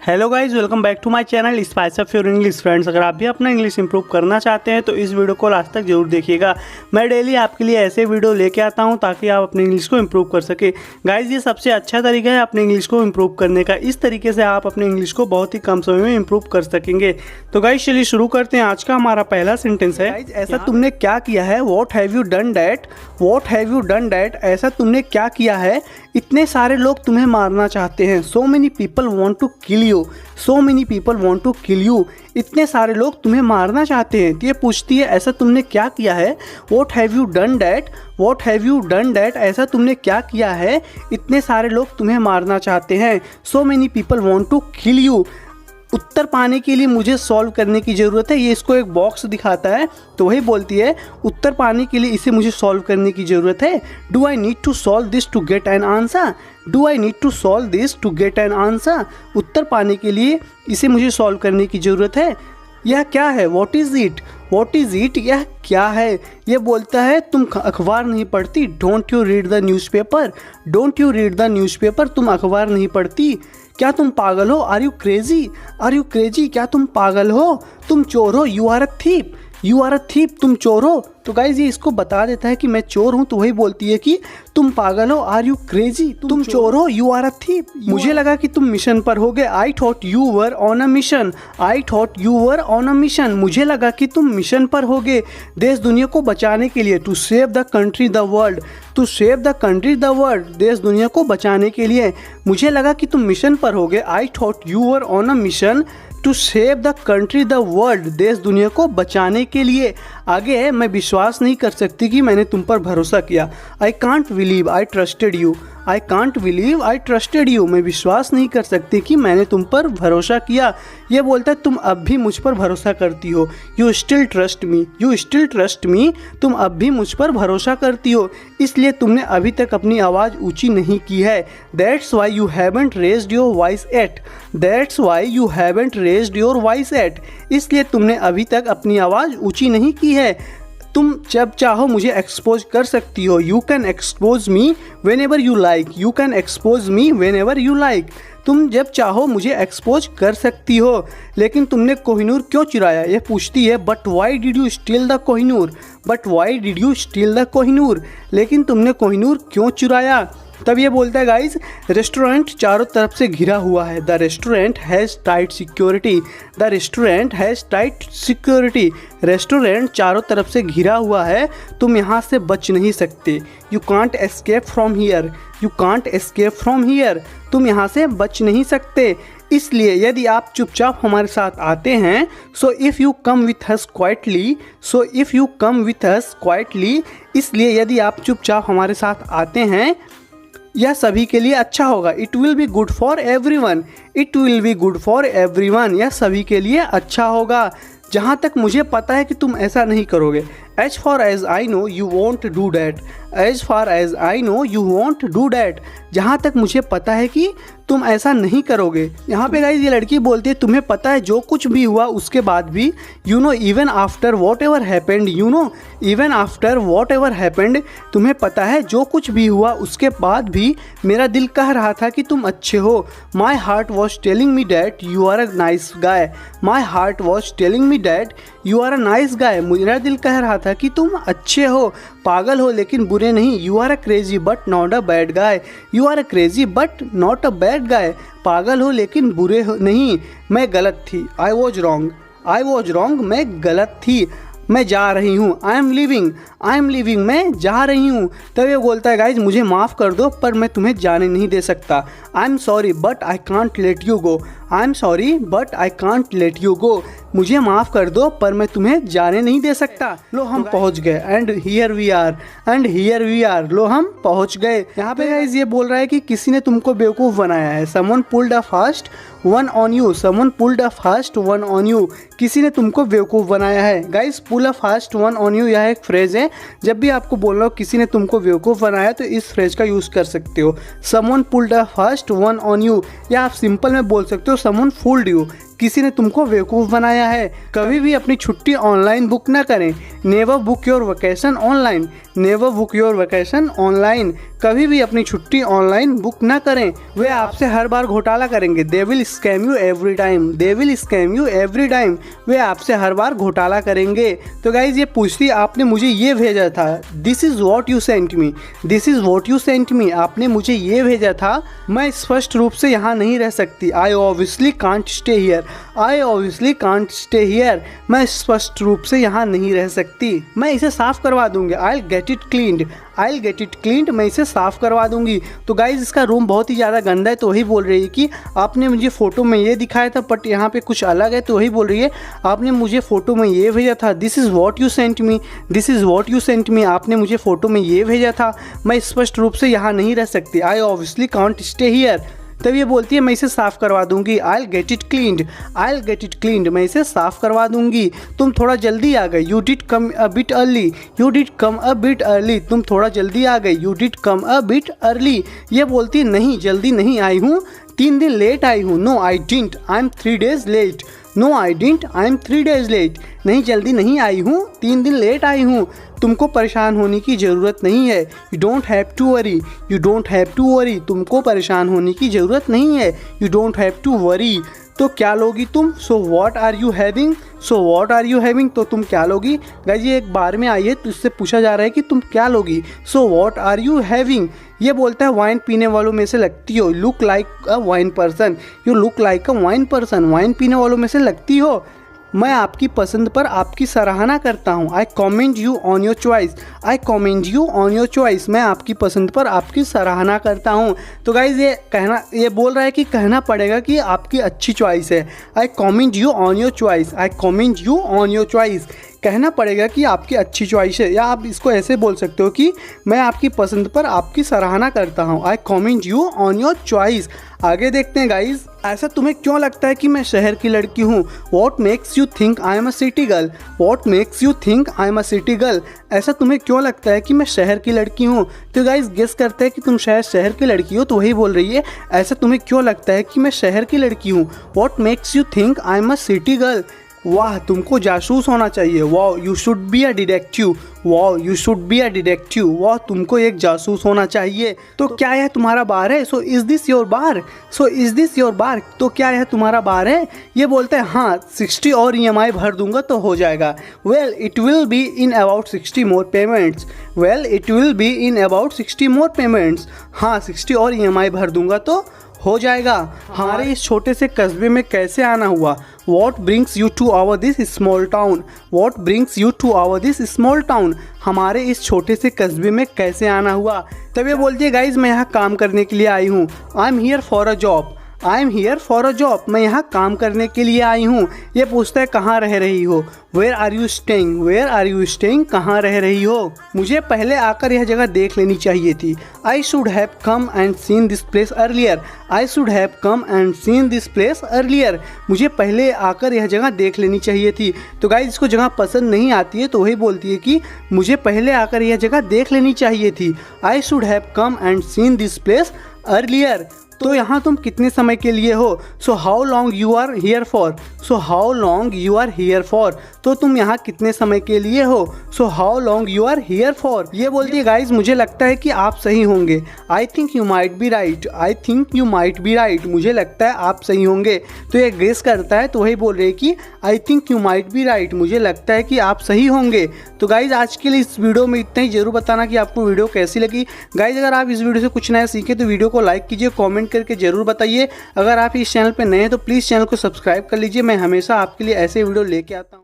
Hello guys, welcome back to my channel spice of your English. Friends, अगर आप भी अपना इंग्लिश इंप्रूव करना चाहते हैं तो इस वीडियो को लास्ट तक जरूर देखिएगा। मैं डेली आपके लिए ऐसे वीडियो लेके आता हूं ताकि आप अपनी इंग्लिश को इंप्रूव कर सके। गाइज, ये सबसे अच्छा तरीका है अपने इंग्लिश को इंप्रूव करने का। इस तरीके से आप अपने इंग्लिश को बहुत ही कम समय में इंप्रूव कर सकेंगे। तो गाइज चलिए शुरू करते हैं। आज का हमारा पहला सेंटेंस है, ऐसा तुमने क्या किया है। What have you done that, what have you done that, ऐसा तुमने क्या किया है। इतने सारे लोग तुम्हें मारना चाहते हैं। So many people want to kill you, so many people want to kill you, इतने सारे लोग तुम्हें मारना चाहते हैं। तो ये पूछती है ऐसा तुमने क्या किया है। What have you done that, what have you done that, ऐसा तुमने क्या किया है। इतने सारे लोग तुम्हें मारना चाहते हैं। So many people want to kill you, उत्तर पाने के लिए मुझे सॉल्व करने की ज़रूरत है। ये इसको एक बॉक्स दिखाता है तो वही बोलती है उत्तर पाने के लिए इसे मुझे सॉल्व करने की ज़रूरत है। Do I need to solve this to get an answer, do I need to solve this to get an answer, उत्तर पाने के लिए इसे मुझे सॉल्व करने की ज़रूरत है। यह क्या है। What is it, what is it, यह क्या है। यह बोलता है तुम अखबार नहीं पढ़ती। Don't you read the newspaper, don't you read the newspaper, तुम अखबार नहीं पढ़ती। क्या तुम पागल हो। Are you crazy, are you crazy, क्या तुम पागल हो। तुम चोर हो। You are a thief, you are a thief, तुम चोर हो। तो गाइज ये इसको बता देता है कि मैं चोर हूँ। तो वही बोलती है कि तुम पागल हो। आर यू क्रेजी, तुम चोर हो। यू आर अ थीप, मुझे लगा कि तुम मिशन पर होगे। I thought you were on a mission, I thought you were on a mission, मुझे लगा कि तुम मिशन पर होगे देश दुनिया को बचाने के लिए। To save the country the world, to save the country the world, देश दुनिया को बचाने के लिए मुझे लगा कि तुम मिशन पर होगे। I thought you were on a mission to save the country the world, देश दुनिया को बचाने के लिए। आगे है, मैं विश्वास नहीं कर सकती कि मैंने तुम पर भरोसा किया। I can't believe I trusted you, I can't believe I trusted you, मैं विश्वास नहीं कर सकती कि मैंने तुम पर भरोसा किया। यह बोलता है तुम अब भी मुझ पर भरोसा करती हो। You still trust me, you still trust me, तुम अब भी मुझ पर भरोसा करती हो, इसलिए तुमने अभी तक अपनी आवाज़ ऊंची नहीं की है। That's why you haven't raised your voice at, that's why you haven't raised your voice at, इसलिए तुमने अभी तक अपनी आवाज़ ऊंची नहीं की है। तुम जब चाहो मुझे एक्सपोज कर सकती हो। You can expose me when ever you like, you can expose me when ever you like, तुम जब चाहो मुझे एक्सपोज कर सकती हो। लेकिन तुमने कोहिनूर क्यों चुराया, ये पूछती है। But why did you steel the Kohinoor, but why did you steel the Kohinoor, लेकिन तुमने कोहिनूर क्यों चुराया। तब ये बोलता है गाइज रेस्टोरेंट चारों तरफ से घिरा हुआ है। The restaurant has tight security, the restaurant has tight security, restaurant चारों तरफ से घिरा हुआ है, तुम यहाँ से बच नहीं सकते। You can't escape from here, you can't escape from here, तुम यहाँ से बच नहीं सकते। इसलिए यदि आप चुपचाप हमारे साथ आते हैं, so if you come with us quietly, so if you come with us quietly, इसलिए यदि आप चुपचाप हमारे साथ आते हैं यह सभी के लिए अच्छा होगा। It will be good for every one, it will be good for every one, यह सभी के लिए अच्छा होगा। जहाँ तक मुझे पता है कि तुम ऐसा नहीं करोगे। As far as I know you won't do that, as far as I know you won't do that, जहाँ तक मुझे पता है कि तुम ऐसा नहीं करोगे। यहाँ पे गाइज ये लड़की बोलती है तुम्हें पता है जो कुछ भी हुआ उसके बाद भी, you know even after what ever happened, you know even after what ever happened, तुम्हें पता है जो कुछ भी हुआ उसके बाद भी मेरा दिल कह रहा था कि तुम अच्छे हो। My heart was telling me that you are a nice guy, my heart was telling me that you are a nice guy, मेरा दिल कह रहा था कि तुम अच्छे हो, पागल हो लेकिन बुरे नहीं। You are a crazy but not a bad guy, you are a crazy but not a bad guy, पागल हो लेकिन बुरे हो नहीं। मैं गलत थी। I was wrong, I was wrong, मैं गलत थी। मैं जा रही हूँ। I am living, I am living, मैं जा रही हूँ। तब ये बोलता है गाइज मुझे माफ़ कर दो पर मैं तुम्हें जाने नहीं दे सकता। I am sorry but I can't let you go, I am sorry but I can't let you go, मुझे माफ़ कर दो पर मैं तुम्हें जाने नहीं दे सकता। लो हम पहुँच गए, and here we are, and here we are, लो हम पहुँच गए। यहाँ पे गाइज ये बोल रहा है कि किसी ने तुमको बेवकूफ़ बनाया है। Someone pulled a fast one on you, someone pulled a fast one on you, किसी ने तुमको बेवकूफ़ बनाया है। Guys pull a fast one on you यह एक फ्रेज़ है। जब भी आपको बोलना हो किसी ने तुमको बेवकूफ़ बनाया तो इस फ्रेज का यूज़ कर सकते हो। Someone pulled a fast one on you, या आप सिंपल में बोल सकते हो समवन फूल्ड यू, किसी ने तुमको बेवकूफ़ बनाया है। कभी भी अपनी छुट्टी ऑनलाइन बुक ना करें। Never book your vacation online. Never book your vacation online. कभी भी अपनी छुट्टी ऑनलाइन बुक ना करें। वे आपसे हर बार घोटाला करेंगे। They will scam you every time. They will scam you every time. वे आपसे हर बार घोटाला करेंगे। तो गाइज ये पूछती आपने मुझे ये भेजा था। This is what you sent me. This is what you sent me. आपने मुझे ये भेजा था। मैं स्पष्ट रूप से यहाँ नहीं रह सकती। I obviously can't stay here. I obviously can't stay here. मैं स्पष्ट रूप से यहाँ नहीं रह सकती। मैं इसे साफ करवा दूंगी। I get it cleaned. I get it cleaned. मैं इसे साफ़ करवा दूंगी। तो गाइज़ इसका रूम बहुत ही ज़्यादा गंदा है, तो वही बोल रही है कि आपने मुझे फ़ोटो में ये दिखाया था बट यहाँ पे कुछ अलग है। तो वही बोल रही है आपने मुझे फ़ोटो में ये भेजा था। This is what you sent me. This is what you sent me. आपने मुझे फ़ोटो में ये भेजा था। मैं स्पष्ट रूप से यहाँ नहीं रह सकती। I obviously can't stay here. तब ये बोलती है मैं इसे साफ़ करवा दूंगी। I get it cleaned. I get it cleaned. मैं इसे साफ़ करवा दूंगी। तुम थोड़ा जल्दी आ गए। You did come a bit early. You did come a bit early. तुम थोड़ा जल्दी आ गए। You did come a bit early. ये बोलती है नहीं जल्दी नहीं आई हूँ, 3 दिन लेट आई हूँ। No I didn't. I am 3 days late. No I didn't. I am 3 days late. नहीं जल्दी नहीं आई हूँ, 3 दिन लेट आई हूँ। तुमको परेशान होने की ज़रूरत नहीं है। You don't have to worry. You don't have to worry. तुमको परेशान होने की ज़रूरत नहीं है। You don't have to worry. तो क्या लोगी तुम? So what are you having. So what are you having. तो तुम क्या लोगी। गाइस ये एक बार में आई है तो इससे पूछा जा रहा है कि तुम क्या लोगी। So what are you having. ये बोलता है वाइन पीने वालों में से लगती हो। Look like a wine person. You look like a wine person. Wine पीने वालों में से लगती हो। मैं आपकी पसंद पर आपकी सराहना करता हूँ। आई commend you on your choice. I commend you on your choice. मैं आपकी पसंद पर आपकी सराहना करता हूँ। तो गाइज़ ये बोल रहा है कि कहना पड़ेगा कि आपकी अच्छी चॉइस है। आई commend you on your choice. I commend you on your choice. कहना पड़ेगा कि आपकी अच्छी चॉइस है। या आप इसको ऐसे बोल सकते हो कि मैं आपकी पसंद पर आपकी सराहना करता हूँ। आई commend you on your choice. आगे देखते हैं गाइज। ऐसा तुम्हें क्यों लगता है कि मैं शहर की लड़की हूँ। What makes you think I am a city girl. What makes you think I am a city girl. ऐसा तुम्हें क्यों लगता है कि मैं शहर की लड़की हूँ। तो गाइज गेस करते हैं कि तुम शायद शहर की लड़की हो। तो वही बोल रही है ऐसा तुम्हें क्यों लगता है कि मैं शहर की लड़की हूँ। What makes you think I am a city girl. वाह तुमको जासूस होना चाहिए। वाह you should be a detective. वाह you should be a detective. वाह तुमको एक जासूस होना चाहिए। तो क्या यह तुम्हारा बार है। So is this your bar. So is this your बार। तो क्या यह तुम्हारा बार है। ये बोलते हैं हाँ 60 और EMI भर दूंगा तो हो जाएगा। Well it will be in about 60 more payments. Well it will be in about 60 more payments. हाँ 60 और EMI भर दूंगा तो हो जाएगा। हमारे इस छोटे से कस्बे में कैसे आना हुआ। What brings you to our this small town. What brings you to our this small town. हमारे इस छोटे से कस्बे में कैसे आना हुआ। तब ये बोलती है गाइज मैं यहाँ काम करने के लिए आई हूँ। I am here for a job. I am here for a job. मैं यहाँ काम करने के लिए आई हूँ। ये पूछता है कहाँ रह रही हो। Where are you staying. Where are you staying. कहाँ रह रही हो। मुझे पहले आकर यह जगह देख लेनी चाहिए थी। I should have come and seen this place earlier. I should have come and seen this place earlier. मुझे पहले आकर यह जगह देख लेनी चाहिए थी। तो गाइस इसको जगह पसंद नहीं आती है तो वही बोलती है कि मुझे पहले आकर यह जगह देख लेनी चाहिए थी। I should have come and seen this place earlier. तो यहाँ तुम कितने समय के लिए हो। So how long you are here for. So how long you are here for. तो तुम यहाँ कितने समय के लिए हो। So how long you are here for. ये बोलती है गाइज मुझे लगता है कि आप सही होंगे। I think you might be right. I think you might be right. मुझे लगता है आप सही होंगे। तो ये गेस करता है तो वही बोल रही है कि I think you might be right. मुझे लगता है कि आप सही होंगे। तो गाइज आज के लिए इस वीडियो में इतना ही। जरूर बताना कि आपको वीडियो कैसी लगी। गाइज अगर आप इस वीडियो से कुछ नया सीखे तो वीडियो को लाइक कीजिए, कमेंट करके जरूर बताइए। अगर आप इस चैनल पर नए हैं तो प्लीज़ चैनल को सब्सक्राइब कर लीजिए। मैं हमेशा आपके लिए ऐसे वीडियो लेके आता हूँ।